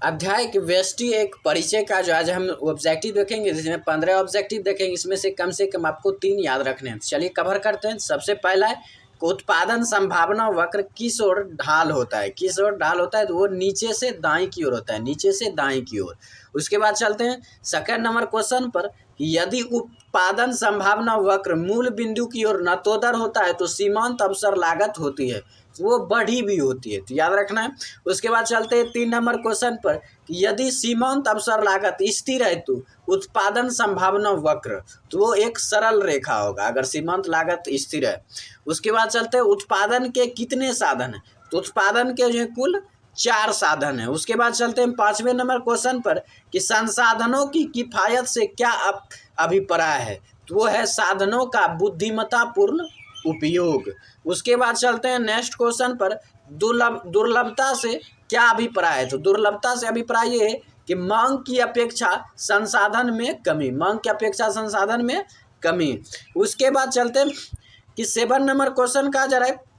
अध्याय की व्यष्टि एक परिचय का जो आज हम ऑब्जेक्टिव देखेंगे, जिसमें 15 ऑब्जेक्टिव देखेंगे। इसमें से कम आपको 3 याद रखने हैं। चलिए कवर करते हैं। सबसे पहला है उत्पादन संभावना वक्र किस ओर ढाल होता है। किस ओर ढाल होता है तो वो नीचे से दाएं की ओर होता है, नीचे से दाएं की ओर। उसके बाद चलते हैं सेकंड नंबर क्वेश्चन पर। यदि उत्पादन संभावना वक्र मूल बिंदु की ओर नतोदर होता है तो सीमांत अवसर लागत होती है, वो बढ़ी भी होती है, तो याद रखना है। उसके बाद चलते हैं 3 नंबर क्वेश्चन पर। यदि सीमांत अवसर लागत स्थिर है तो उत्पादन संभावना वक्र, तो वो एक सरल रेखा होगा अगर सीमांत लागत स्थिर है। उसके बाद चलते हैं उत्पादन के कितने साधन हैं, तो उत्पादन के जो है कुल 4 साधन है। उसके बाद चलते हैं 5वें नंबर क्वेश्चन पर कि संसाधनों की किफायत से क्या अभिप्राय है, तो वो है साधनों का बुद्धिमत्तापूर्ण उपयोग। उसके बाद चलते हैं नेक्स्ट क्वेश्चन पर। दुर्लभता से क्या अभिप्राय है, तो दुर्लभता से अभिप्राय ये है कि मांग की अपेक्षा संसाधन में कमी, मांग की अपेक्षा संसाधन में कमी। उसके बाद चलते हैं कि 7 नंबर क्वेश्चन का जा रहा है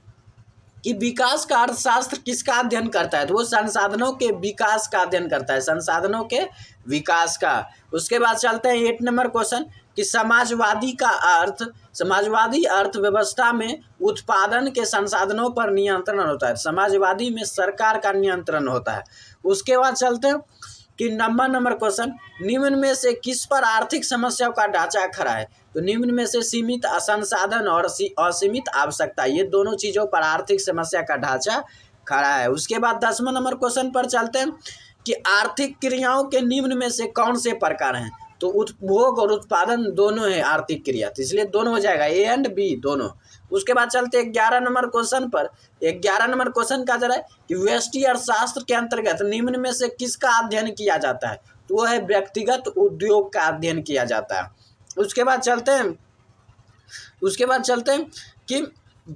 कि विकास का अर्थशास्त्र किसका अध्ययन करता है, तो वो संसाधनों के विकास का अध्ययन करता है, संसाधनों के विकास का। उसके बाद चलते हैं 8 नंबर क्वेश्चन कि समाजवादी अर्थव्यवस्था में उत्पादन के संसाधनों पर नियंत्रण होता है, समाजवादी में सरकार का नियंत्रण होता है। उसके बाद चलते हैं कि नंबर क्वेश्चन, निम्न में से किस पर आर्थिक समस्याओं का ढांचा खड़ा है, तो निम्न में से सीमित संसाधन और असीमित आवश्यकता, ये दोनों चीज़ों पर आर्थिक समस्या का ढांचा खड़ा है। उसके बाद 10वां नंबर क्वेश्चन पर चलते हैं कि आर्थिक क्रियाओं के निम्न में से कौन से प्रकार हैं, तो उपभोग और उत्पादन दोनों है आर्थिक क्रिया, तो इसलिए दोनों हो जाएगा, ए एंड बी दोनों। उसके बाद चलते हैं 11 नंबर क्वेश्चन पर। 11 नंबर क्वेश्चन का जरा है कि व्यष्टि अर्थशास्त्र के अंतर्गत निम्न में से किसका अध्ययन किया जाता है, तो वो है व्यक्तिगत उद्योग का अध्ययन किया जाता है। उसके बाद चलते हैं कि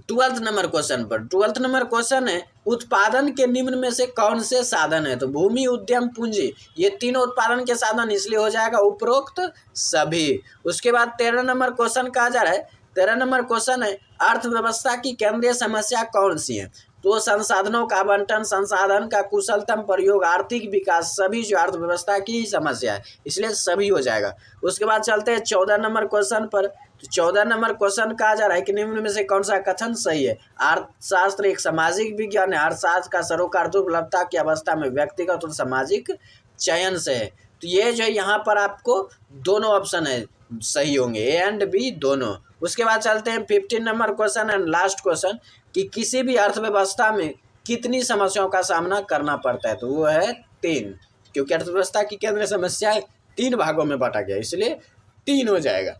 12th नंबर क्वेश्चन पर। 12th नंबर क्वेश्चन है उत्पादन के निम्न में से कौन से साधन है, तो भूमि, उद्यम, पूंजी, ये तीनों उत्पादन के साधन, इसलिए हो जाएगा उपरोक्त सभी। उसके बाद 13 नंबर क्वेश्चन कहा जा रहा है। 13 नंबर क्वेश्चन है अर्थव्यवस्था की केंद्रीय समस्या कौन सी है, तो संसाधनों का आवंटन, संसाधन का कुशलतम प्रयोग, आर्थिक विकास, सभी जो अर्थव्यवस्था की समस्या है, इसलिए सभी हो जाएगा। उसके बाद चलते हैं 14 नंबर क्वेश्चन पर। तो 14 नंबर क्वेश्चन कहा जा रहा है कि निम्न में से कौन सा कथन सही है। अर्थशास्त्र एक सामाजिक विज्ञान है, अर्थशास्त्र का सरोकार दुर्लभता की अवस्था में व्यक्तिगत और सामाजिक चयन से है, तो ये जो यहाँ पर आपको दोनों ऑप्शन है सही होंगे, ए एंड बी दोनों। उसके बाद चलते हैं 15 number question and last question कि किसी भी अर्थव्यवस्था में कितनी समस्याओं का सामना करना पड़ता है, तो वो है 3, क्योंकि अर्थव्यवस्था की केंद्रीय समस्या 3 भागों में बांटा गया, इसलिए 3 हो जाएगा।